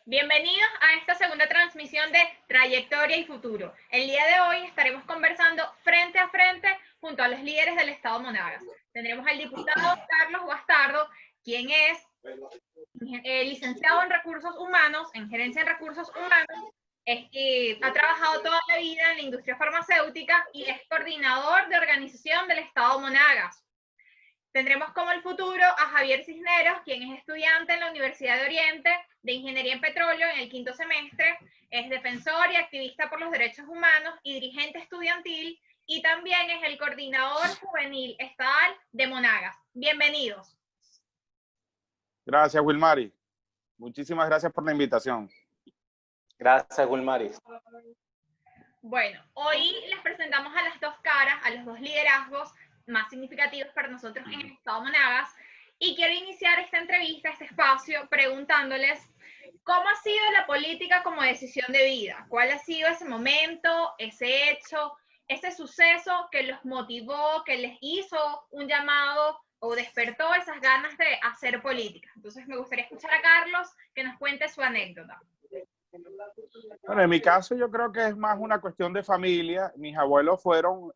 Bienvenidos a esta segunda transmisión de Trayectoria y Futuro. El día de hoy estaremos conversando frente a frente junto a los líderes del Estado Monagas. Tendremos al diputado Carlos Bastardo, quien es licenciado en Recursos Humanos, en Gerencia en Recursos Humanos, ha trabajado toda la vida en la industria farmacéutica y es coordinador de organización del Estado Monagas. Tendremos como el futuro a Javier Cisneros, quien es estudiante en la Universidad de Oriente de Ingeniería en Petróleo en el 5º semestre, es defensor y activista por los derechos humanos y dirigente estudiantil, y también es el coordinador juvenil estatal de Monagas. Bienvenidos. Gracias, Wilmary. Muchísimas gracias por la invitación. Gracias, Wilmary. Bueno, hoy les presentamos a las dos caras, a los dos liderazgos más significativos para nosotros en el Estado Monagas, y quiero iniciar esta entrevista, este espacio, preguntándoles cómo ha sido la política como decisión de vida, cuál ha sido ese momento, ese hecho, ese suceso que los motivó, que les hizo un llamado o despertó esas ganas de hacer política. Entonces me gustaría escuchar a Carlos que nos cuente su anécdota. Bueno, en mi caso yo creo que es más una cuestión de familia. Mis abuelos fueron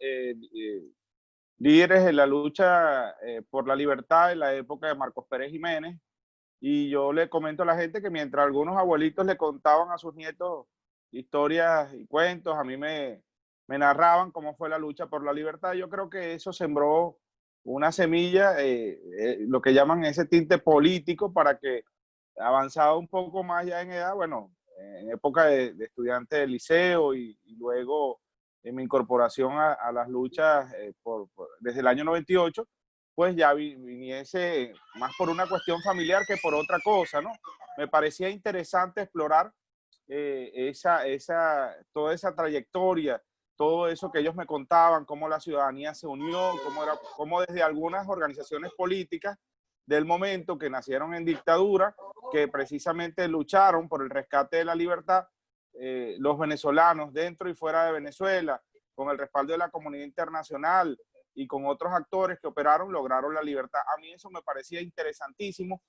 líderes en la lucha por la libertad en la época de Marcos Pérez Jiménez, y yo le comento a la gente que mientras algunos abuelitos le contaban a sus nietos historias y cuentos, a mí me narraban cómo fue la lucha por la libertad. Yo creo que eso sembró una semilla, lo que llaman ese tinte político, para que avanzado un poco más ya en edad, bueno, en época de estudiante de liceo y luego en mi incorporación a las luchas desde el año 98, pues ya viniese más por una cuestión familiar que por otra cosa, ¿no? Me parecía interesante explorar toda esa trayectoria, todo eso que ellos me contaban, cómo la ciudadanía se unió, cómo desde algunas organizaciones políticas del momento que nacieron en dictadura, que precisamente lucharon por el rescate de la libertad, los venezolanos dentro y fuera de Venezuela, con el respaldo de la comunidad internacional y con otros actores que operaron, lograron la libertad. A mí eso me parecía interesantísimo.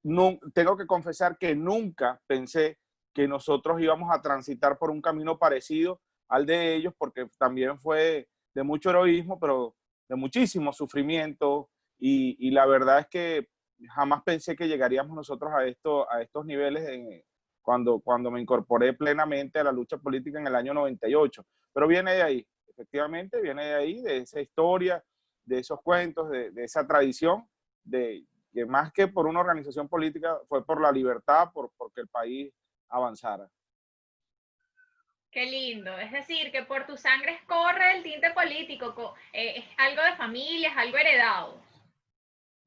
No, tengo que confesar que nunca pensé que nosotros íbamos a transitar por un camino parecido al de ellos, porque también fue de mucho heroísmo, pero de muchísimo sufrimiento, y la verdad es que jamás pensé que llegaríamos nosotros a estos niveles cuando me incorporé plenamente a la lucha política en el año 98. Pero viene de ahí, efectivamente, viene de ahí, de esa historia, de esos cuentos, de esa tradición, que más que por una organización política fue por la libertad, porque el país avanzara. Qué lindo, es decir, que por tu sangre corre el tinte político, es algo de familia, es algo heredado.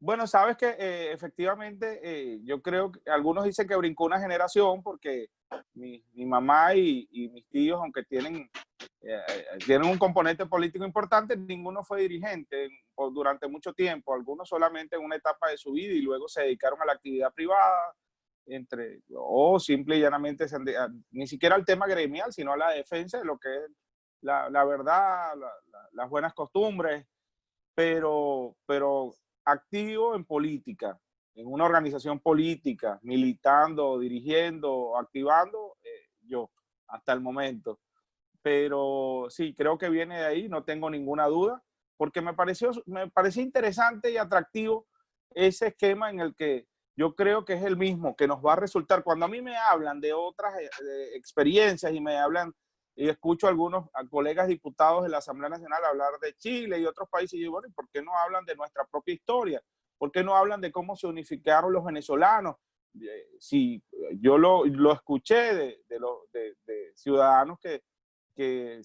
Bueno, sabes que efectivamente yo creo que algunos dicen que brincó una generación, porque mi mamá y mis tíos, aunque tienen un componente político importante, ninguno fue dirigente durante mucho tiempo, algunos solamente en una etapa de su vida y luego se dedicaron a la actividad privada, o simple y llanamente ni siquiera al tema gremial, sino a la defensa de lo que es la verdad, las buenas costumbres, pero activo en política, en una organización política, militando, dirigiendo, activando, yo, hasta el momento. Pero sí, creo que viene de ahí, no tengo ninguna duda, porque me pareció interesante y atractivo ese esquema en el que yo creo que es el mismo, que nos va a resultar. Cuando a mí me hablan de otras experiencias y me hablan, y escucho a algunos colegas diputados de la Asamblea Nacional hablar de Chile y otros países, y yo digo, bueno, ¿y por qué no hablan de nuestra propia historia? ¿Por qué no hablan de cómo se unificaron los venezolanos? Si yo lo escuché de ciudadanos que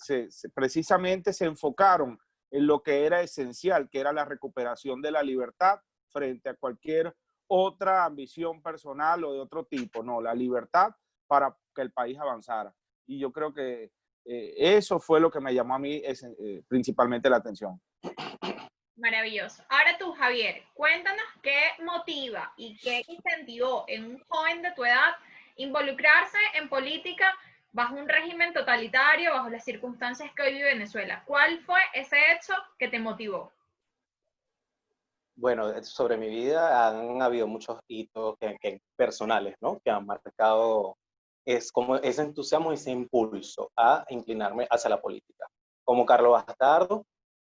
precisamente se enfocaron en lo que era esencial, que era la recuperación de la libertad frente a cualquier otra ambición personal o de otro tipo. No, la libertad para que el país avanzara. Y yo creo que eso fue lo que me llamó a mí principalmente la atención. Maravilloso. Ahora tú, Javier, cuéntanos qué motiva y qué incentivó en un joven de tu edad involucrarse en política bajo un régimen totalitario, bajo las circunstancias que hoy vive Venezuela. ¿Cuál fue ese hecho que te motivó? Bueno, sobre mi vida han habido muchos hitos personales, ¿no? Que han marcado es como ese entusiasmo y ese impulso a inclinarme hacia la política. Como Carlos Bastardo,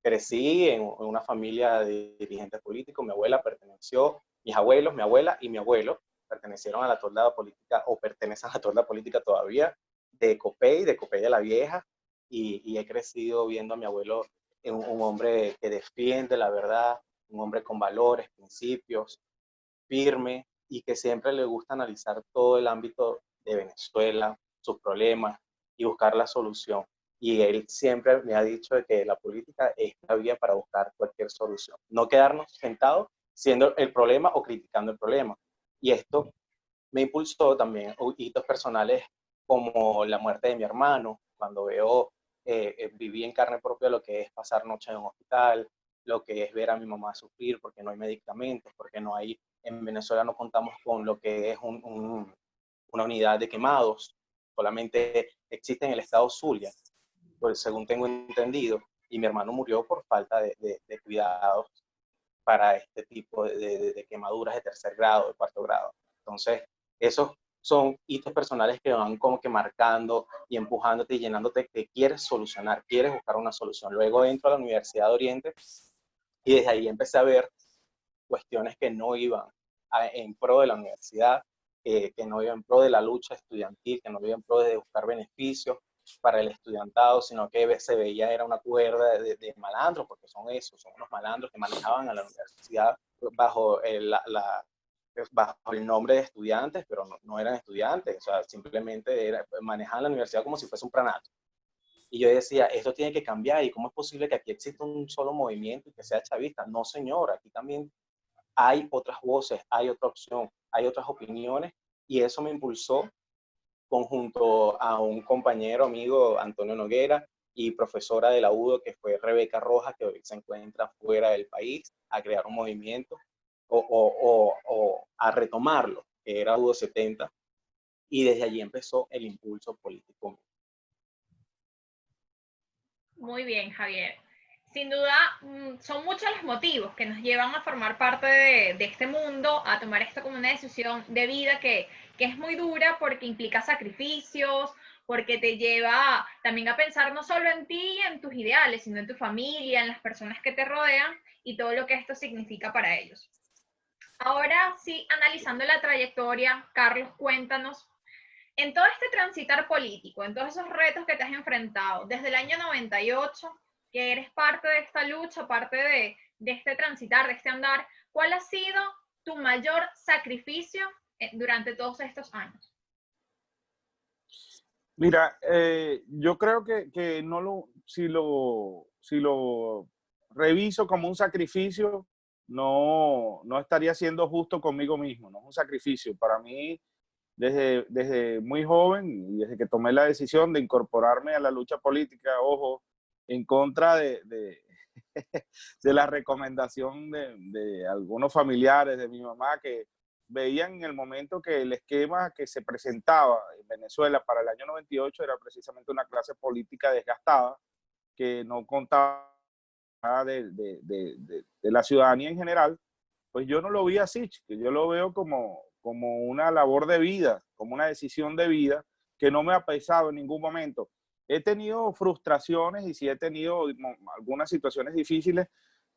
crecí en una familia de dirigentes políticos. Mi abuela perteneció, mis abuelos, mi abuela y mi abuelo pertenecieron a la tolda política o pertenecen a la tolda política todavía de Copey de la Vieja, y he crecido viendo a mi abuelo un hombre que defiende la verdad, un hombre con valores, principios, firme y que siempre le gusta analizar todo el ámbito de Venezuela, sus problemas y buscar la solución. Y él siempre me ha dicho de que la política es la vía para buscar cualquier solución. No quedarnos sentados siendo el problema o criticando el problema. Y esto me impulsó también hitos personales como la muerte de mi hermano, cuando veo, viví en carne propia lo que es pasar noche en un hospital, lo que es ver a mi mamá sufrir porque no hay medicamentos, porque no hay, en Venezuela no contamos con lo que es una unidad de quemados, solamente existe en el estado Zulia, pues según tengo entendido, y mi hermano murió por falta de cuidados para este tipo de quemaduras de tercer grado, de cuarto grado. Entonces, esos son hitos personales que van como que marcando y empujándote y llenándote que quieres solucionar, quieres buscar una solución. Luego entro a la Universidad de Oriente y desde ahí empecé a ver cuestiones que no iban en pro de la universidad, que no iban en pro de la lucha estudiantil, que no iban en pro de buscar beneficios para el estudiantado, sino que se veía era una cuerda de malandros, porque son esos, son unos malandros que manejaban a la universidad bajo bajo el nombre de estudiantes, pero no eran estudiantes, o sea, simplemente manejaban la universidad como si fuese un pranato. Y yo decía, esto tiene que cambiar, y cómo es posible que aquí exista un solo movimiento y que sea chavista. No, señor, aquí también hay otras voces, hay otra opción, hay otras opiniones, y eso me impulsó conjunto a un compañero, amigo, Antonio Noguera, y profesora de la UDO, que fue Rebeca Rojas, que hoy se encuentra fuera del país, a crear un movimiento o a retomarlo, que era UDO 70, y desde allí empezó el impulso político. Muy bien, Javier. Sin duda, son muchos los motivos que nos llevan a formar parte de este mundo, a tomar esto como una decisión de vida que es muy dura porque implica sacrificios, porque te lleva también a pensar no solo en ti y en tus ideales, sino en tu familia, en las personas que te rodean y todo lo que esto significa para ellos. Ahora sí, analizando la trayectoria, Carlos, cuéntanos, en todo este transitar político, en todos esos retos que te has enfrentado, desde el año 98, que eres parte de esta lucha, parte de este transitar, de este andar, ¿cuál ha sido tu mayor sacrificio durante todos estos años? Mira, yo creo que no si lo reviso como un sacrificio, no estaría siendo justo conmigo mismo, no es un sacrificio. Para mí, desde muy joven y desde que tomé la decisión de incorporarme a la lucha política, ojo, en contra de la recomendación de algunos familiares de mi mamá que veían en el momento que el esquema que se presentaba en Venezuela para el año 98 era precisamente una clase política desgastada que no contaba de la ciudadanía en general. Pues yo no lo vi así, que yo lo veo como una labor de vida, como una decisión de vida que no me ha pesado en ningún momento. He tenido frustraciones y sí he tenido algunas situaciones difíciles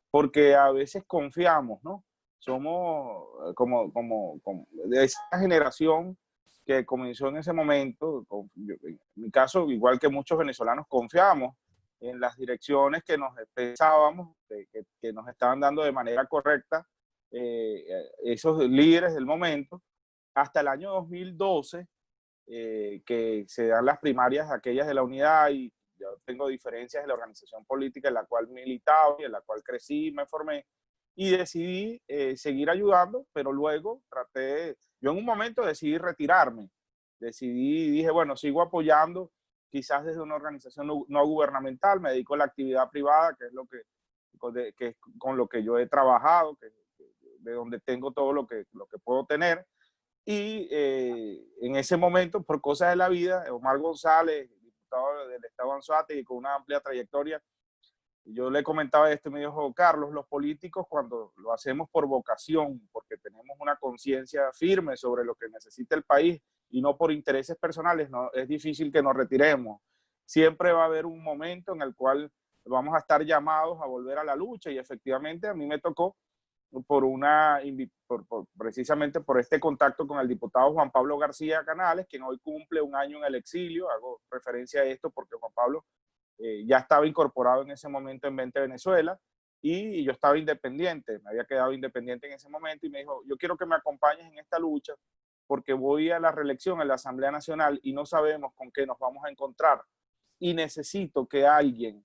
porque a veces confiamos, ¿no? Somos como de esa generación que comenzó en ese momento, en mi caso, igual que muchos venezolanos, confiamos en las direcciones que nos pensábamos, que nos estaban dando de manera correcta esos líderes del momento, hasta el año 2012, que se dan las primarias aquellas de la unidad y yo tengo diferencias de la organización política en la cual militaba y en la cual crecí y me formé y decidí seguir ayudando, pero luego yo en un momento decidí retirarme, dije, bueno, sigo apoyando quizás desde una organización no gubernamental, me dedico a la actividad privada, que es que es con lo que yo he trabajado, de donde tengo todo lo que puedo tener. Y en ese momento, por cosas de la vida, Omar González, diputado del Estado Anzoátegui, con una amplia trayectoria, yo le comentaba esto y me dijo, Carlos, los políticos cuando lo hacemos por vocación, porque tenemos una conciencia firme sobre lo que necesita el país y no por intereses personales, no, es difícil que nos retiremos. Siempre va a haber un momento en el cual vamos a estar llamados a volver a la lucha y efectivamente a mí me tocó precisamente por este contacto con el diputado Juan Pablo García Canales, quien hoy cumple un año en el exilio. Hago referencia a esto porque Juan Pablo ya estaba incorporado en ese momento en 20 Venezuela y yo estaba independiente, me había quedado independiente en ese momento y me dijo, yo quiero que me acompañes en esta lucha porque voy a la reelección en la Asamblea Nacional y no sabemos con qué nos vamos a encontrar y necesito que alguien,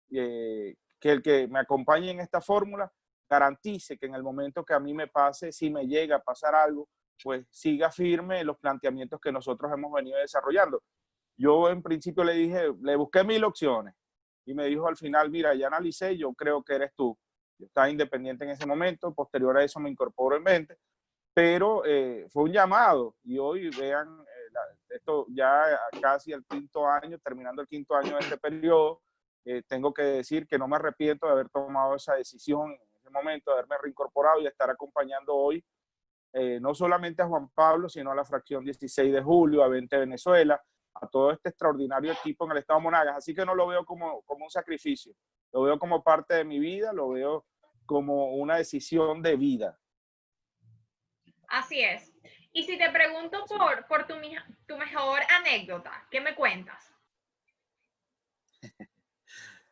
que el que me acompañe en esta fórmula, garantice que en el momento que a mí me pase, si me llega a pasar algo, pues siga firme los planteamientos que nosotros hemos venido desarrollando. Yo en principio le dije, le busqué 1000 opciones y me dijo al final, mira, ya analicé, yo creo que eres tú. Yo estaba independiente en ese momento, posterior a eso me incorporo en 20, pero fue un llamado y hoy vean, esto ya casi el quinto año, terminando el quinto año de este periodo, tengo que decir que no me arrepiento de haber tomado esa decisión en ese momento, de haberme reincorporado y de estar acompañando hoy no solamente a Juan Pablo, sino a la fracción 16 de julio, a 20 Venezuela, a todo este extraordinario equipo en el estado Monagas. Así que no lo veo como un sacrificio, lo veo como parte de mi vida, lo veo como una decisión de vida. Así es. Y si te pregunto por tu mejor anécdota, ¿qué me cuentas?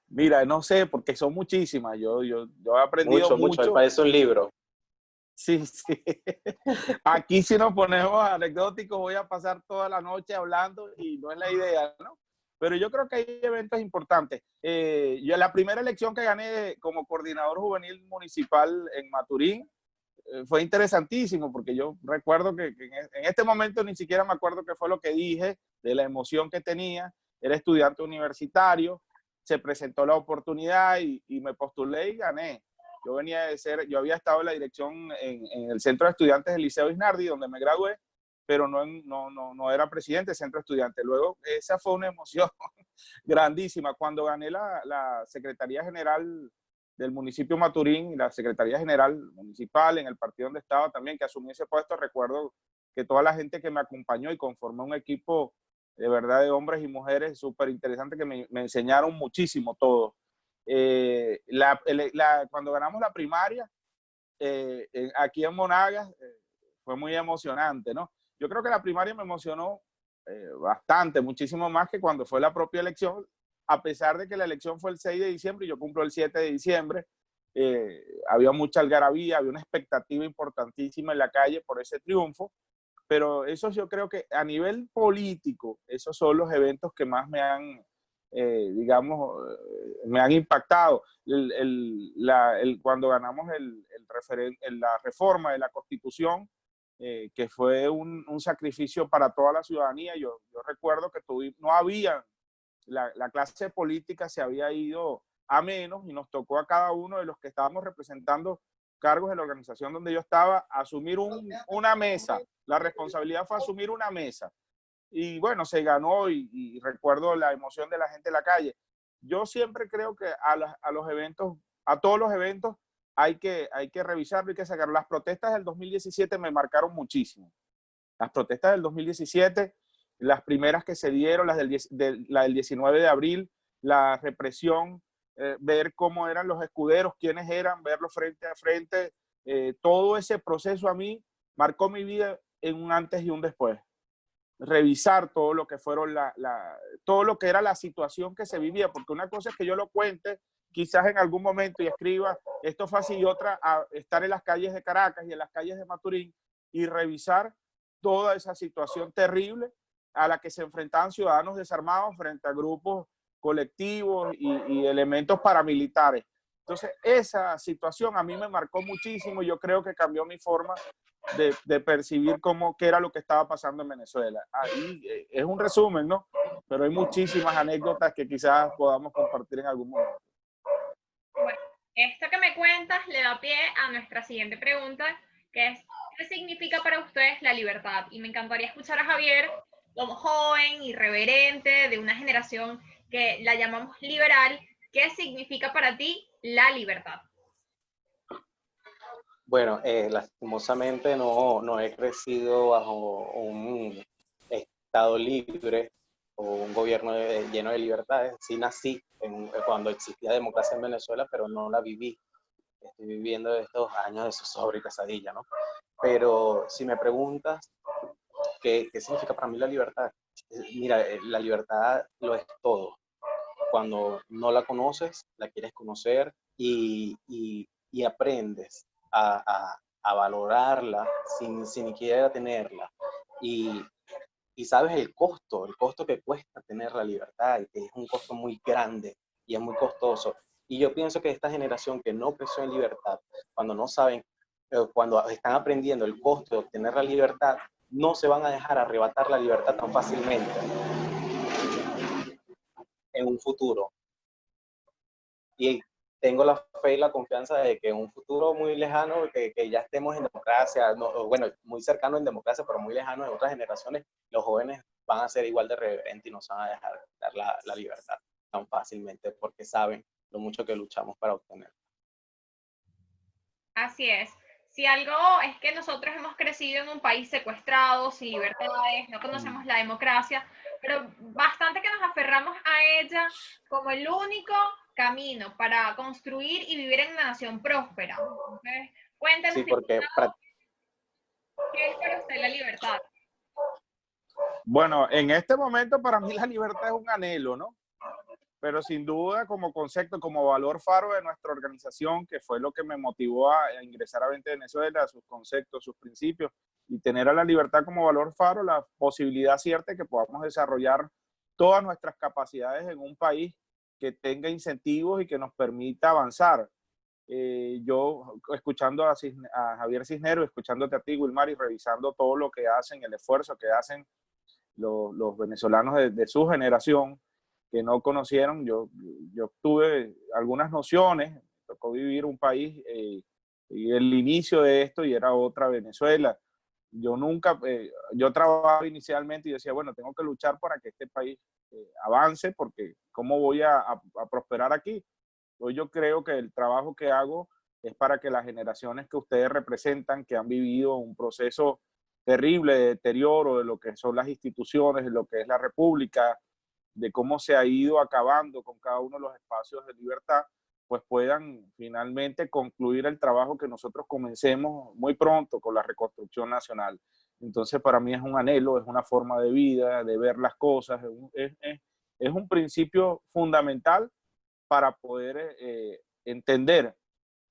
Mira, no sé, porque son muchísimas. Yo he aprendido mucho. Me parece un libro. Sí, sí. Aquí si nos ponemos anecdóticos voy a pasar toda la noche hablando y no es la idea, ¿no? Pero yo creo que hay eventos importantes. Yo la primera elección que gané como coordinador juvenil municipal en Maturín fue interesantísimo porque yo recuerdo que en este momento ni siquiera me acuerdo qué fue lo que dije, de la emoción que tenía. Era estudiante universitario, se presentó la oportunidad y me postulé y gané. Yo había estado en la dirección en el Centro de Estudiantes del Liceo Isnardi, donde me gradué, pero no era presidente del Centro de Estudiantes. Luego, esa fue una emoción grandísima. Cuando gané la Secretaría General del municipio Maturín, la Secretaría General Municipal en el partido donde estaba también, que asumí ese puesto, recuerdo que toda la gente que me acompañó y conformó un equipo de verdad de hombres y mujeres súper interesantes que me enseñaron muchísimo todo. Cuando ganamos la primaria, aquí en Monagas, fue muy emocionante, ¿no? Yo creo que la primaria me emocionó bastante, muchísimo más que cuando fue la propia elección, a pesar de que la elección fue el 6 de diciembre y yo cumplo el 7 de diciembre, había mucha algarabía, había una expectativa importantísima en la calle por ese triunfo, pero eso yo creo que a nivel político, esos son los eventos que más me han, digamos, me han impactado. Cuando ganamos la reforma de la Constitución, que fue un sacrificio para toda la ciudadanía, yo recuerdo que no había, la clase política se había ido a menos y nos tocó a cada uno de los que estábamos representando cargos en la organización donde yo estaba asumir una mesa. La responsabilidad fue asumir una mesa. Y bueno, se ganó y recuerdo la emoción de la gente en la calle. Yo siempre creo que a los eventos, a todos los eventos, hay que revisarlo y que sacarlo. Las protestas del 2017 me marcaron muchísimo. Las protestas del 2017, las primeras que se dieron, la del 19 de abril, la represión, ver cómo eran los escuderos, quiénes eran, verlos frente a frente, todo ese proceso a mí marcó mi vida en un antes y un después. Revisar todo lo que fueron todo lo que era la situación que se vivía, porque una cosa es que yo lo cuente quizás en algún momento y escriba esto fue así, y otra a estar en las calles de Caracas y en las calles de Maturín y revisar toda esa situación terrible a la que se enfrentaban ciudadanos desarmados frente a grupos colectivos y elementos paramilitares. Entonces, esa situación a mí me marcó muchísimo y yo creo que cambió mi forma de percibir qué era lo que estaba pasando en Venezuela. Ahí es un resumen, ¿no? Pero hay muchísimas anécdotas que quizás podamos compartir en algún momento. Bueno, esto que me cuentas le da pie a nuestra siguiente pregunta, que es, ¿qué significa para ustedes la libertad? Y me encantaría escuchar a Javier como joven, irreverente, de una generación que la llamamos liberal. ¿Qué significa para ti la libertad? Bueno, lastimosamente no he crecido bajo Estado libre o un gobierno lleno de libertades. Sí nací cuando existía democracia en Venezuela, pero no la viví. Estoy viviendo estos años de zozobra y pesadilla, ¿no? Pero si me preguntas qué significa para mí la libertad, mira, la libertad lo es todo. Cuando no la conoces, la quieres conocer y aprendes a valorarla sin siquiera tenerla. Y, y sabes el costo que cuesta tener la libertad, y que es un costo muy grande y es muy costoso. Y yo pienso que esta generación que no creció en libertad, cuando no saben, cuando están aprendiendo el costo de obtener la libertad, no se van a dejar arrebatar la libertad tan fácilmente en un futuro. Y tengo la fe y la confianza de que en un futuro muy lejano, que ya estemos en democracia, no, bueno, muy cercano en democracia, pero muy lejano en otras generaciones, los jóvenes van a ser igual de reverentes y no se van a dejar dar la libertad tan fácilmente, porque saben lo mucho que luchamos para obtenerla. Así es. Si algo es que nosotros hemos crecido en un país secuestrado, sin libertades, no conocemos la democracia, pero bastante que nos aferramos a ella como el único camino para construir y vivir en una nación próspera. Entonces, cuéntenos, Sí, porque ¿qué es para usted la libertad? Bueno, en este momento para mí la libertad es un anhelo, ¿no? Pero sin duda como concepto, como valor faro de nuestra organización, que fue lo que me motivó a ingresar a 20 Venezuela, sus conceptos, sus principios, y tener a la libertad como valor faro, la posibilidad cierta de que podamos desarrollar todas nuestras capacidades en un país que tenga incentivos y que nos permita avanzar. Yo escuchando a Javier Cisneros, escuchándote a ti, Wilmar, y revisando todo lo que hacen, el esfuerzo que hacen los venezolanos de su generación, que no conocieron. Yo tuve algunas nociones, me tocó vivir un país y el inicio de esto y era otra Venezuela. Yo nunca, yo trabajaba inicialmente y decía, bueno, tengo que luchar para que este país avance, porque ¿cómo voy a prosperar aquí? Hoy yo creo que el trabajo que hago es para que las generaciones que ustedes representan, que han vivido un proceso terrible de deterioro de lo que son las instituciones, de lo que es la república, de cómo se ha ido acabando con cada uno de los espacios de libertad, pues puedan finalmente concluir el trabajo que nosotros comencemos muy pronto con la reconstrucción nacional. Entonces para mí es un anhelo, es una forma de vida, de ver las cosas, es un principio fundamental para poder entender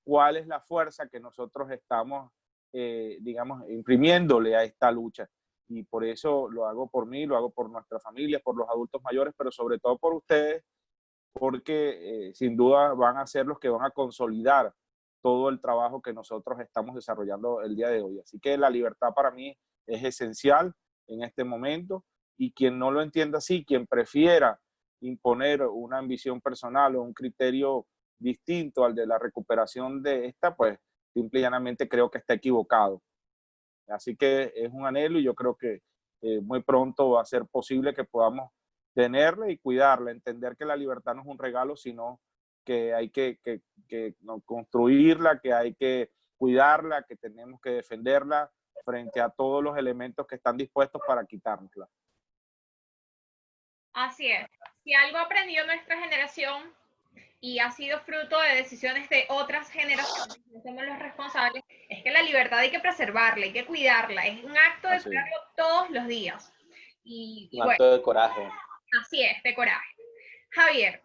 cuál es la fuerza que nosotros estamos, digamos, imprimiéndole a esta lucha. Y por eso lo hago por mí, lo hago por nuestras familias, por los adultos mayores, pero sobre todo por ustedes, porque sin duda van a ser los que van a consolidar todo el trabajo que nosotros estamos desarrollando el día de hoy. Así que la libertad para mí es esencial en este momento, y quien no lo entienda así, quien prefiera imponer una ambición personal o un criterio distinto al de la recuperación de esta, pues simple y llanamente creo que está equivocado. Así que es un anhelo y yo creo que muy pronto va a ser posible que podamos tenerla y cuidarla, entender que la libertad no es un regalo, sino que hay que no, construirla, que hay que cuidarla, que tenemos que defenderla frente a todos los elementos que están dispuestos para quitárnosla. Así es. Si algo aprendió nuestra generación y ha sido fruto de decisiones de otras generaciones, no somos los responsables, es que la libertad hay que preservarla, hay que cuidarla, es un acto de cuidarlo todos los días. Y un acto bueno, de coraje. así es, de coraje. Javier,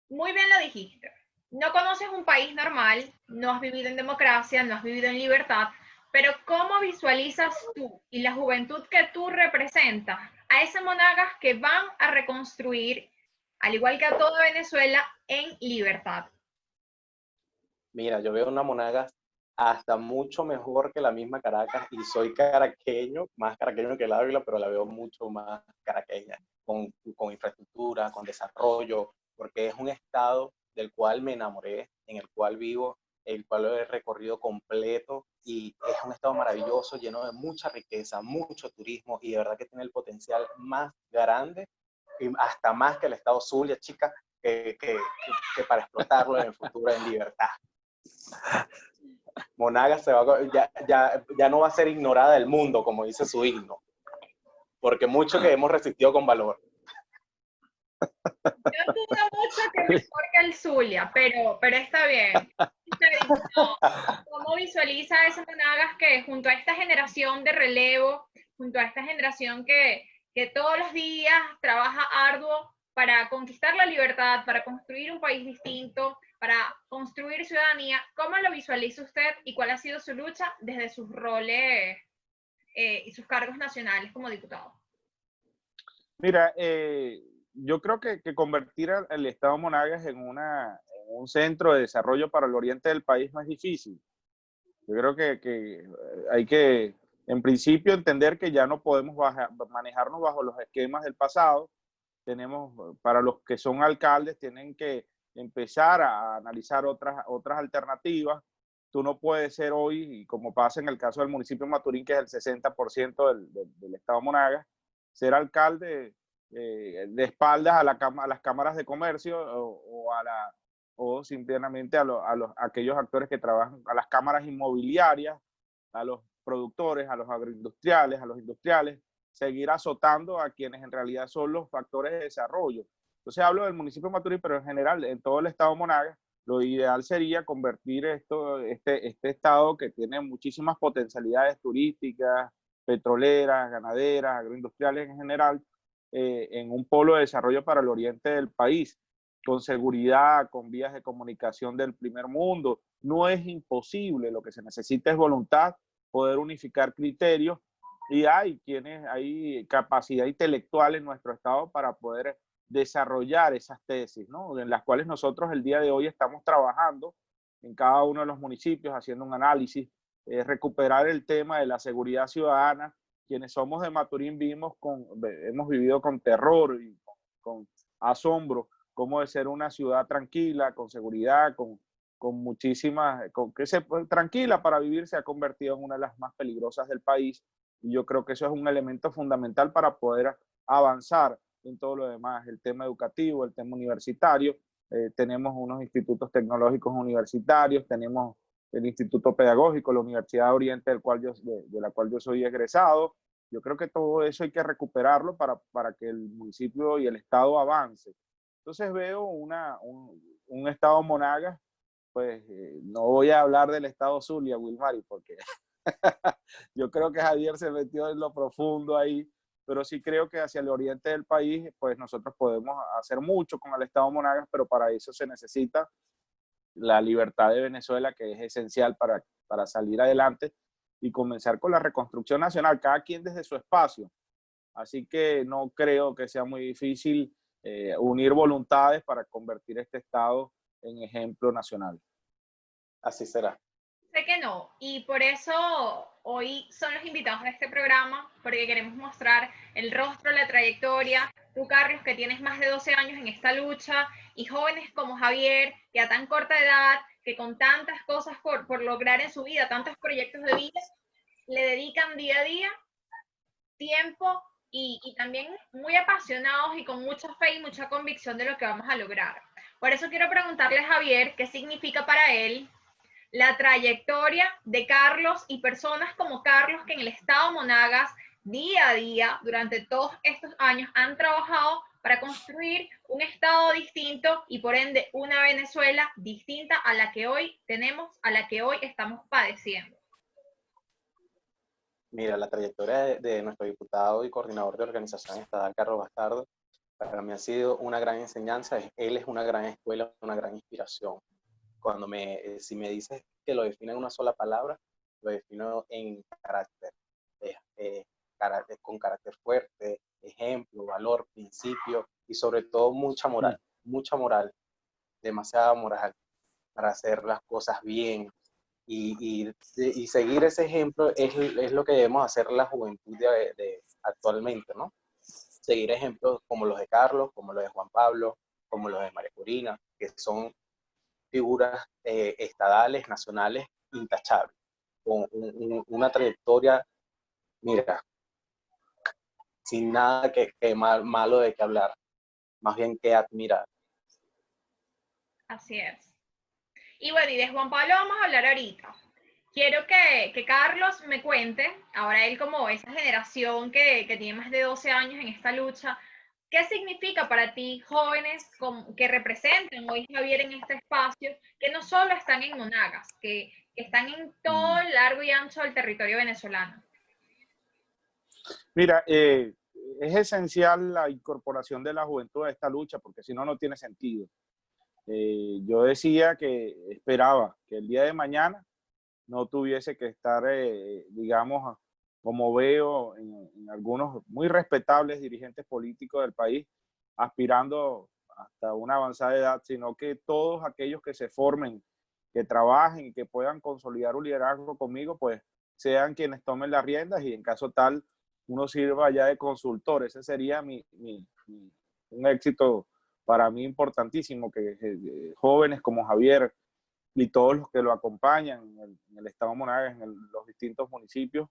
muy bien lo dijiste. No conoces un país normal, no has vivido en democracia, no has vivido en libertad, pero ¿cómo visualizas tú y la juventud que tú representas a esas monagas que van a reconstruir, al igual que a toda Venezuela, en libertad? Mira, yo veo una Monagas hasta mucho mejor que la misma Caracas, y soy caraqueño, más caraqueño que el Ávila, pero la veo mucho más caraqueña, con infraestructura, con desarrollo, porque es un estado del cual me enamoré, en el cual vivo, el cual lo he recorrido completo, y es un estado maravilloso, lleno de mucha riqueza, mucho turismo, y de verdad que tiene el potencial más grande, y hasta más que el estado Zulia, chica, que para explotarlo en el futuro en libertad. Monagas ya no va a ser ignorada del mundo, como dice su himno. porque mucho que hemos resistido con valor. Yo dudo mucho que mejor que el Zulia, pero está bien. ¿Cómo visualiza ese Monagas que junto a esta generación de relevo, junto a esta generación que todos los días trabaja arduo para conquistar la libertad, para construir un país distinto, para construir ciudadanía, cómo lo visualiza usted y cuál ha sido su lucha desde sus roles y sus cargos nacionales como diputado? Mira, yo creo que convertir al estado Monagas en un centro de desarrollo para el oriente del país no es difícil. Yo creo que hay que, en principio, entender que ya no podemos manejarnos bajo los esquemas del pasado. Para los que son alcaldes, tienen que empezar a analizar otras alternativas. Tú no puedes ser hoy, y como pasa en el caso del municipio de Maturín, que es el 60% del estado Monagas, ser alcalde de espaldas a las cámaras de comercio o simplemente a aquellos actores que trabajan, a las cámaras inmobiliarias, a los productores, a los agroindustriales, a los industriales, seguir azotando a quienes en realidad son los factores de desarrollo. Entonces hablo del municipio de Maturín, pero en general en todo el estado Monagas, lo ideal sería convertir este estado que tiene muchísimas potencialidades turísticas, petroleras, ganaderas, agroindustriales en general, en un polo de desarrollo para el oriente del país, con seguridad, con vías de comunicación del primer mundo. No es imposible, lo que se necesita es voluntad, poder unificar criterios, y hay capacidad intelectual en nuestro estado para poder desarrollar esas tesis, ¿no? En las cuales nosotros el día de hoy estamos trabajando en cada uno de los municipios, haciendo un análisis, recuperar el tema de la seguridad ciudadana. Quienes somos de Maturín hemos vivido con terror y con asombro cómo de ser una ciudad tranquila, con seguridad, tranquila para vivir, se ha convertido en una de las más peligrosas del país. Y yo creo que eso es un elemento fundamental para poder avanzar en todo lo demás, el tema educativo, el tema universitario. Tenemos unos institutos tecnológicos universitarios, tenemos el Instituto Pedagógico, la Universidad de Oriente, de la cual yo soy egresado. Yo creo que todo eso hay que recuperarlo para que el municipio y el estado avance. Entonces veo un estado Monagas, pues no voy a hablar del estado Zulia, Wilmary, porque yo creo que Javier se metió en lo profundo ahí, pero sí creo que hacia el oriente del país, pues nosotros podemos hacer mucho con el estado Monagas, pero para eso se necesita la libertad de Venezuela, que es esencial para salir adelante y comenzar con la reconstrucción nacional, cada quien desde su espacio. Así que no creo que sea muy difícil unir voluntades para convertir este estado en ejemplo nacional. Así será. Sé que no, y por eso hoy son los invitados de este programa, porque queremos mostrar el rostro, la trayectoria. Tú, Carlos, que tienes más de 12 años en esta lucha, y jóvenes como Javier, que a tan corta edad, que con tantas cosas por lograr en su vida, tantos proyectos de vida, le dedican día a día tiempo y también muy apasionados y con mucha fe y mucha convicción de lo que vamos a lograr. Por eso quiero preguntarle a Javier qué significa para él la trayectoria de Carlos y personas como Carlos que en el estado Monagas día a día durante todos estos años han trabajado para construir un estado distinto y por ende una Venezuela distinta a la que hoy tenemos, a la que hoy estamos padeciendo. Mira, la trayectoria de nuestro diputado y coordinador de organización estatal, Carlos Bastardo, para mí ha sido una gran enseñanza. Él es una gran escuela, una gran inspiración. Si me dices que lo define en una sola palabra, lo defino en carácter, con carácter fuerte, ejemplo, valor, principio y sobre todo mucha moral, demasiada moral para hacer las cosas bien y seguir ese ejemplo es lo que debemos hacer la juventud actualmente, ¿no? Seguir ejemplos como los de Carlos, como los de Juan Pablo, como los de María Corina, que son figuras estadales, nacionales, intachables, con una trayectoria, mira, sin nada malo de qué hablar, más bien que admirar. Así es. Y bueno, y de Juan Pablo vamos a hablar ahorita. quiero que Carlos me cuente, ahora él como esa generación que tiene más de 12 años en esta lucha, ¿qué significa para ti jóvenes que representan hoy Javier en este espacio, que no solo están en Monagas, que están en todo el largo y ancho del territorio venezolano? Mira, es esencial la incorporación de la juventud a esta lucha, porque si no, no tiene sentido. Yo decía que esperaba que el día de mañana no tuviese que estar, digamos, como veo en algunos muy respetables dirigentes políticos del país, aspirando hasta una avanzada edad, sino que todos aquellos que se formen, que trabajen y que puedan consolidar un liderazgo conmigo, pues sean quienes tomen las riendas y en caso tal uno sirva ya de consultor. Ese sería un éxito para mí importantísimo, que jóvenes como Javier y todos los que lo acompañan en el estado Monagas, los distintos municipios,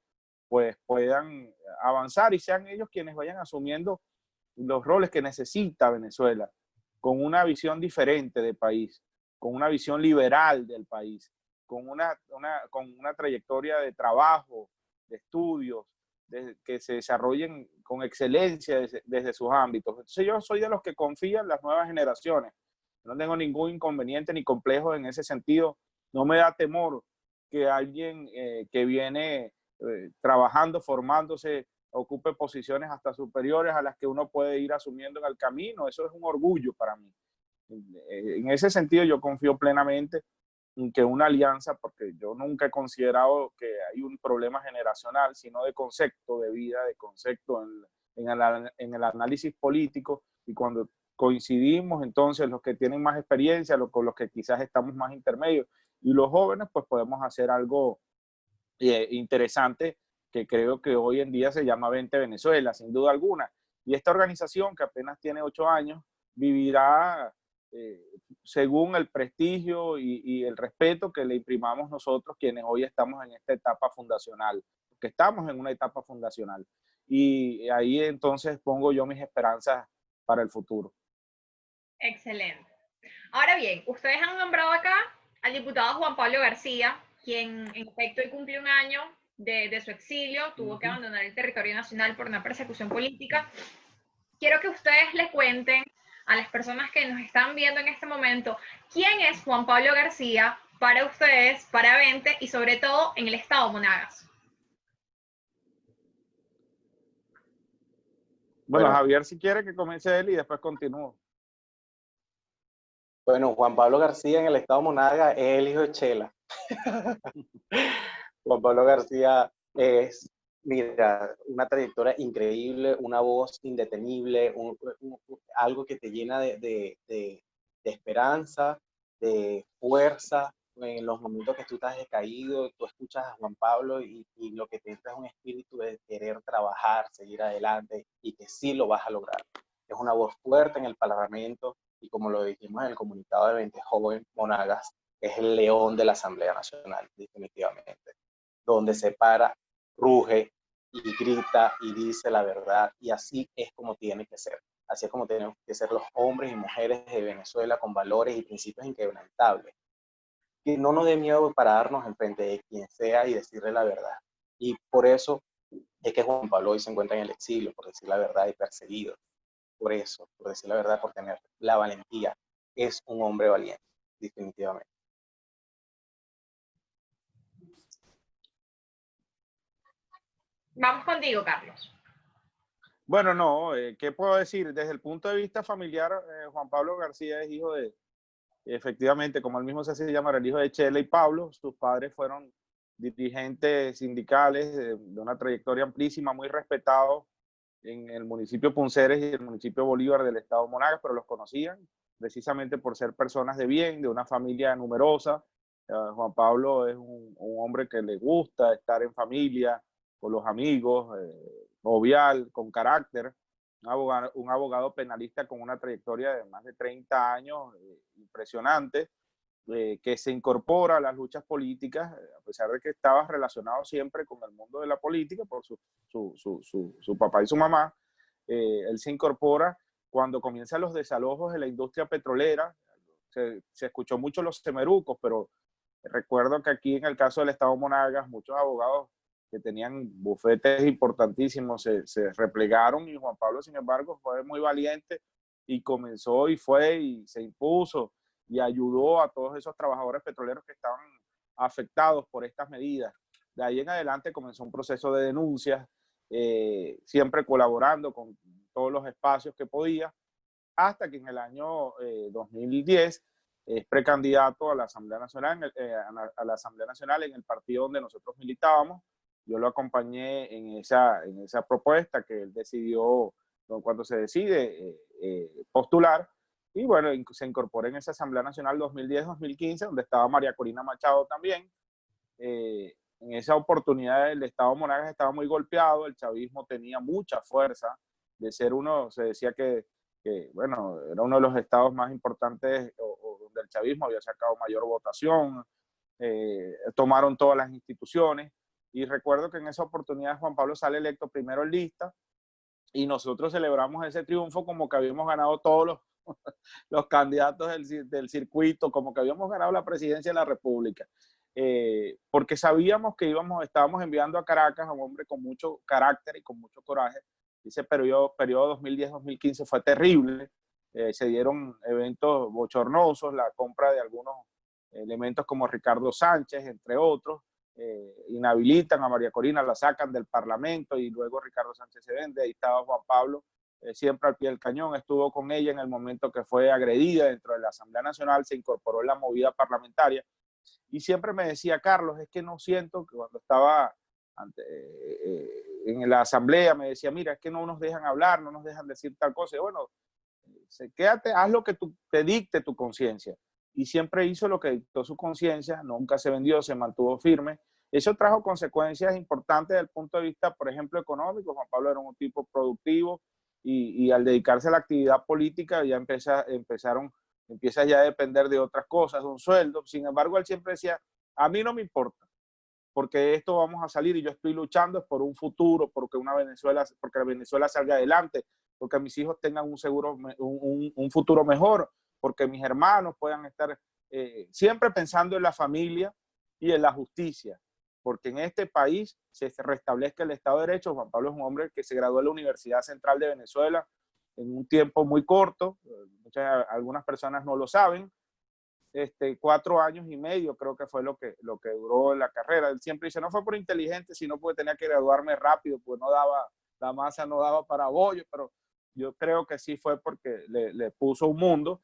pues puedan avanzar y sean ellos quienes vayan asumiendo los roles que necesita Venezuela, con una visión diferente del país, con una visión liberal del país, con una trayectoria de trabajo, de estudios, que se desarrollen con excelencia desde sus ámbitos. Entonces yo soy de los que confían en las nuevas generaciones. No tengo ningún inconveniente ni complejo en ese sentido. No me da temor que alguien que viene trabajando, formándose, ocupe posiciones hasta superiores a las que uno puede ir asumiendo en el camino. Eso es un orgullo para mí. En ese sentido yo confío plenamente en que una alianza, porque yo nunca he considerado que hay un problema generacional, sino de concepto de vida, de concepto en el análisis político, y cuando coincidimos entonces los que tienen más experiencia, con los que quizás estamos más intermedios, y los jóvenes, pues podemos hacer algo interesante, que creo que hoy en día se llama 20 Venezuela, sin duda alguna. Y esta organización, que apenas tiene 8 años, vivirá según el prestigio y el respeto que le imprimamos nosotros, quienes hoy estamos en esta etapa fundacional, que estamos en una etapa fundacional. Y ahí entonces pongo yo mis esperanzas para el futuro. Excelente. Ahora bien, ustedes han nombrado acá al diputado Juan Pablo García, quien en efecto hoy cumple un año de su exilio, tuvo que abandonar el territorio nacional por una persecución política. Quiero que ustedes le cuenten a las personas que nos están viendo en este momento quién es Juan Pablo García para ustedes, para Vente y sobre todo en el estado Monagas. Bueno, Javier, si quiere que comience él y después continúo. Bueno, Juan Pablo García en el estado Monagas es el hijo de Chela. Juan Pablo García es, mira, una trayectoria increíble, una voz indetenible, algo que te llena de esperanza, de fuerza. En los momentos que tú estás decaído, tú escuchas a Juan Pablo y lo que te entra es un espíritu de querer trabajar, seguir adelante y que sí lo vas a lograr. Es una voz fuerte en el Parlamento y como lo dijimos en el comunicado de 20 Joven Monagas, es el león de la Asamblea Nacional, definitivamente, donde se para, ruge y grita y dice la verdad, y así es como tiene que ser. Así es como tenemos que ser los hombres y mujeres de Venezuela con valores y principios inquebrantables. Que no nos dé miedo pararnos enfrente de quien sea y decirle la verdad. Y por eso es que Juan Pablo hoy se encuentra en el exilio, por decir la verdad, y perseguido. Por eso, por decir la verdad, por tener la valentía. Es un hombre valiente, definitivamente. Vamos contigo, Carlos. Bueno, no, ¿qué puedo decir? Desde el punto de vista familiar, Juan Pablo García es hijo de, efectivamente, como él mismo se hace llamar, el hijo de Chela y Pablo. Sus padres fueron dirigentes sindicales de una trayectoria amplísima, muy respetados en el municipio Punceres y el municipio Bolívar del estado Monagas, pero los conocían precisamente por ser personas de bien, de una familia numerosa. Juan Pablo es un hombre que le gusta estar en familia, con los amigos, jovial, con carácter, un abogado penalista con una trayectoria de más de 30 años, impresionante, que se incorpora a las luchas políticas, a pesar de que estaba relacionado siempre con el mundo de la política por su papá y su mamá. Él se incorpora cuando comienzan los desalojos de la industria petrolera. Se escuchó mucho los semerucos, pero Recuerdo que aquí en el caso del Estado Monagas, muchos abogados que tenían bufetes importantísimos se replegaron y Juan Pablo, sin embargo, fue muy valiente y comenzó y fue y se impuso y ayudó a todos esos trabajadores petroleros que estaban afectados por estas medidas. De ahí en adelante comenzó un proceso de denuncias, siempre colaborando con todos los espacios que podía, hasta que en el año 2010 es precandidato a la Asamblea Nacional, a la Asamblea Nacional en el partido donde nosotros militábamos. Yo lo acompañé en esa propuesta que él decidió cuando se decide postular, y bueno, se incorporó en esa Asamblea Nacional 2010-2015, donde estaba María Corina Machado también. En esa oportunidad el Estado Monagas estaba muy golpeado, el chavismo tenía mucha fuerza, de ser uno, se decía que bueno, era uno de los estados más importantes o donde el chavismo había sacado mayor votación, tomaron todas las instituciones, y recuerdo que en esa oportunidad Juan Pablo sale electo primero en lista, y nosotros celebramos ese triunfo como que habíamos ganado todos los candidatos del circuito, como que habíamos ganado la presidencia de la República, porque sabíamos que estábamos enviando a Caracas a un hombre con mucho carácter y con mucho coraje. Ese periodo 2010-2015 fue terrible, se dieron eventos bochornosos, la compra de algunos elementos como Ricardo Sánchez, entre otros, inhabilitan a María Corina, la sacan del Parlamento y luego Ricardo Sánchez se vende. Ahí estaba Juan Pablo, siempre al pie del cañón, estuvo con ella en el momento que fue agredida dentro de la Asamblea Nacional, se incorporó en la movida parlamentaria y siempre me decía, Carlos, es que no siento que cuando estaba en la asamblea me decía, mira, es que no nos dejan hablar, no nos dejan decir tal cosa. Y bueno, quédate, haz lo que te dicte tu conciencia. Y siempre hizo lo que dictó su conciencia, nunca se vendió, se mantuvo firme. Eso trajo consecuencias importantes desde el punto de vista, por ejemplo, económico. Juan Pablo era un tipo productivo y al dedicarse a la actividad política ya empieza ya a depender de otras cosas, de un sueldo. Sin embargo, él siempre decía, a mí no me importa, porque esto vamos a salir y yo estoy luchando por un futuro, porque la Venezuela salga adelante, porque mis hijos tengan un futuro mejor, porque mis hermanos puedan estar siempre pensando en la familia y en la justicia, porque en este país se restablezca el Estado de Derecho. Juan Pablo es un hombre que se graduó en la Universidad Central de Venezuela en un tiempo muy corto, algunas personas no lo saben, 4 años y medio creo que fue lo que duró la carrera. Él siempre dice, no fue por inteligente, sino porque tenía que graduarme rápido, pues la masa no daba para bollo, pero yo creo que sí fue porque le puso un mundo.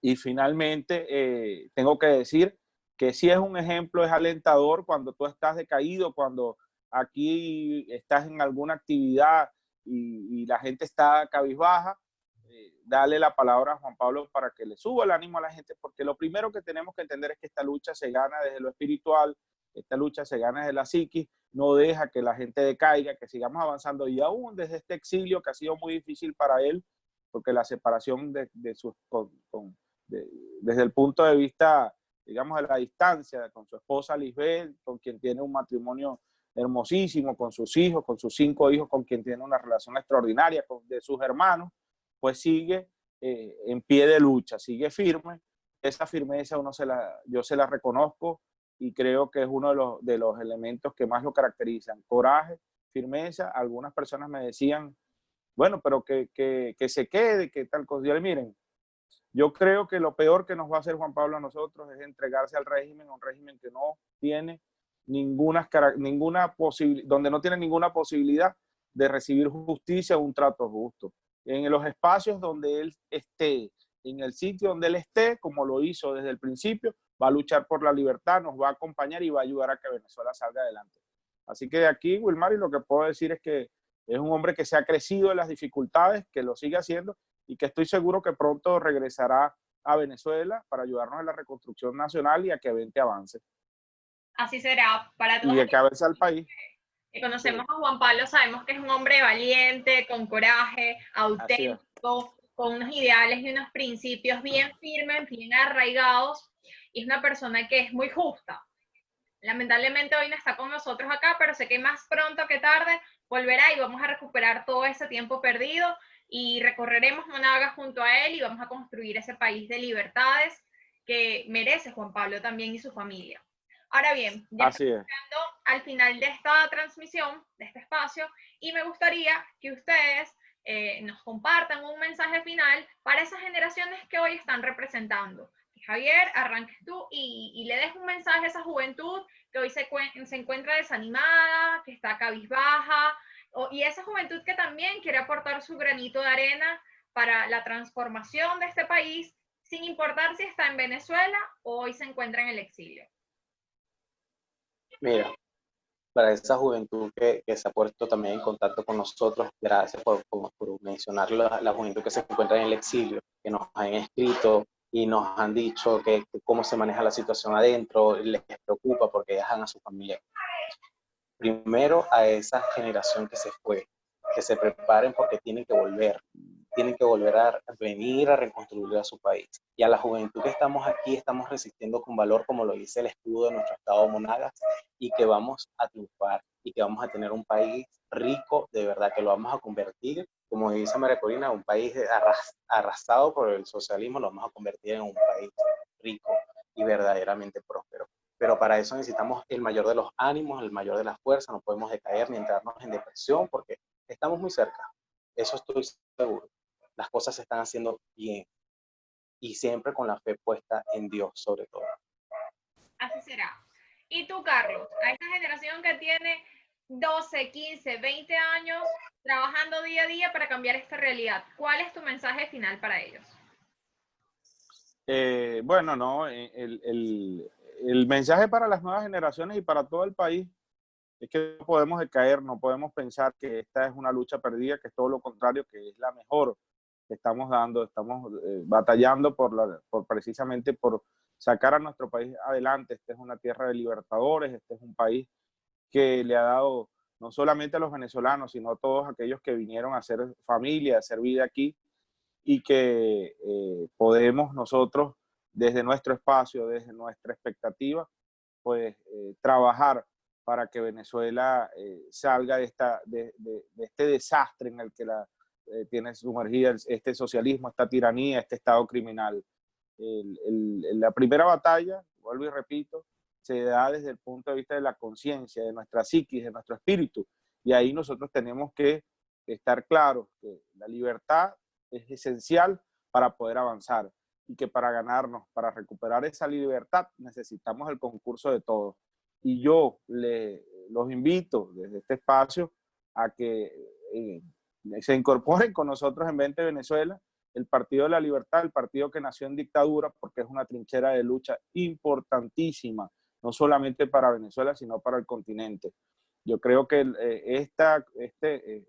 Y finalmente tengo que decir que sí es un ejemplo, es alentador cuando tú estás decaído, cuando aquí estás en alguna actividad y la gente está cabizbaja, darle la palabra a Juan Pablo para que le suba el ánimo a la gente, porque lo primero que tenemos que entender es que esta lucha se gana desde lo espiritual, esta lucha se gana desde la psiquis, no deja que la gente decaiga, que sigamos avanzando, y aún desde este exilio que ha sido muy difícil para él, porque la separación desde el punto de vista, digamos, de la distancia, con su esposa Lisbeth, con quien tiene un matrimonio hermosísimo, con sus hijos, con sus 5 hijos, con quien tiene una relación extraordinaria, de sus hermanos, pues sigue en pie de lucha, sigue firme. Esa firmeza yo se la reconozco y creo que es uno de los elementos que más lo caracterizan. Coraje, firmeza. Algunas personas me decían, bueno, pero que se quede, que tal cosa. Yo, miren, yo creo que lo peor que nos va a hacer Juan Pablo a nosotros es entregarse al régimen, a un régimen que no tiene donde no tiene ninguna posibilidad de recibir justicia o un trato justo. En los espacios donde él esté, en el sitio donde él esté, como lo hizo desde el principio, va a luchar por la libertad, nos va a acompañar y va a ayudar a que Venezuela salga adelante. Así que de aquí, Wilmary, lo que puedo decir es que es un hombre que se ha crecido en las dificultades, que lo sigue haciendo y que estoy seguro que pronto regresará a Venezuela para ayudarnos en la reconstrucción nacional y a que Vente avance. Así será para todos. Y a que avance al país. Que conocemos a Juan Pablo, sabemos que es un hombre valiente, con coraje, auténtico, con unos ideales y unos principios bien firmes, bien arraigados, y es una persona que es muy justa. Lamentablemente hoy no está con nosotros acá, pero sé que más pronto que tarde volverá y vamos a recuperar todo ese tiempo perdido y recorreremos Monagas junto a él y vamos a construir ese país de libertades que merece Juan Pablo también y su familia. Ahora bien, ya Así es. estamos llegando al final de esta transmisión, de este espacio, y me gustaría que ustedes nos compartan un mensaje final para esas generaciones que hoy están representando. Javier, arranques tú y le des un mensaje a esa juventud que hoy se encuentra desanimada, que está cabizbaja, y esa juventud que también quiere aportar su granito de arena para la transformación de este país, sin importar si está en Venezuela o hoy se encuentra en el exilio. Mira, para esa juventud que se ha puesto también en contacto con nosotros, gracias por mencionar la juventud que se encuentra en el exilio, que nos han escrito y nos han dicho que cómo se maneja la situación adentro, les preocupa porque dejan a su familia. Primero a esa generación que se fue, que se preparen porque tienen que volver a venir a reconstruir a su país. Y a la juventud que estamos aquí, estamos resistiendo con valor, como lo dice el escudo de nuestro estado Monagas, y que vamos a triunfar y que vamos a tener un país rico, de verdad, que lo vamos a convertir, como dice María Corina, un país arrasado por el socialismo, lo vamos a convertir en un país rico y verdaderamente próspero. Pero para eso necesitamos el mayor de los ánimos, el mayor de las fuerzas, no podemos decaer ni entrarnos en depresión porque estamos muy cerca, eso estoy seguro. Las cosas se están haciendo bien y siempre con la fe puesta en Dios sobre todo. Así será. Y tú, Carlos, a esta generación que tiene 12, 15, 20 años trabajando día a día para cambiar esta realidad, ¿cuál es tu mensaje final para ellos? Bueno, no, el mensaje para las nuevas generaciones y para todo el país es que no podemos decaer, no podemos pensar que esta es una lucha perdida, que es todo lo contrario, que es la mejor que estamos dando, estamos batallando precisamente por sacar a nuestro país adelante. Esta es una tierra de libertadores, este es un país que le ha dado no solamente a los venezolanos, sino a todos aquellos que vinieron a hacer familia, a hacer vida aquí, y que podemos nosotros, desde nuestro espacio, desde nuestra expectativa, pues trabajar para que Venezuela salga de este desastre en el que tiene sumergida este socialismo, esta tiranía, este estado criminal. La primera batalla, vuelvo y repito, se da desde el punto de vista de la conciencia, de nuestra psiquis, de nuestro espíritu, y ahí nosotros tenemos que estar claros que la libertad es esencial para poder avanzar y que para ganarnos, para recuperar esa libertad, necesitamos el concurso de todos. Y yo los invito desde este espacio a que se incorporen con nosotros en 20 Venezuela, el Partido de la Libertad, el partido que nació en dictadura, porque es una trinchera de lucha importantísima, no solamente para Venezuela, sino para el continente. Yo creo que este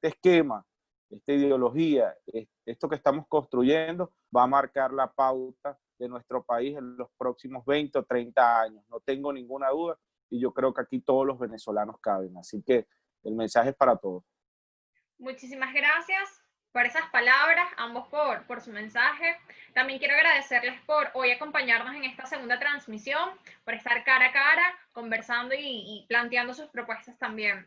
esquema, esta ideología, esto que estamos construyendo, va a marcar la pauta de nuestro país en los próximos 20 o 30 años. No tengo ninguna duda y yo creo que aquí todos los venezolanos caben. Así que el mensaje es para todos. Muchísimas gracias por esas palabras, ambos por su mensaje. También quiero agradecerles por hoy acompañarnos en esta segunda transmisión, por estar cara a cara, conversando y planteando sus propuestas también.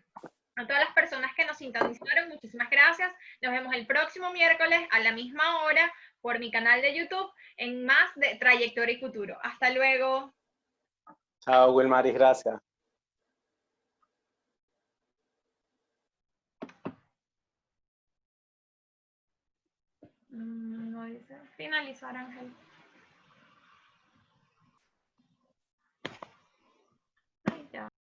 A todas las personas que nos sintonizaron, muchísimas gracias. Nos vemos el próximo miércoles a la misma hora por mi canal de YouTube en más de Trayectoria y Futuro. Hasta luego. Chao, Wilmaris, gracias. No dice finalizar, Ángel.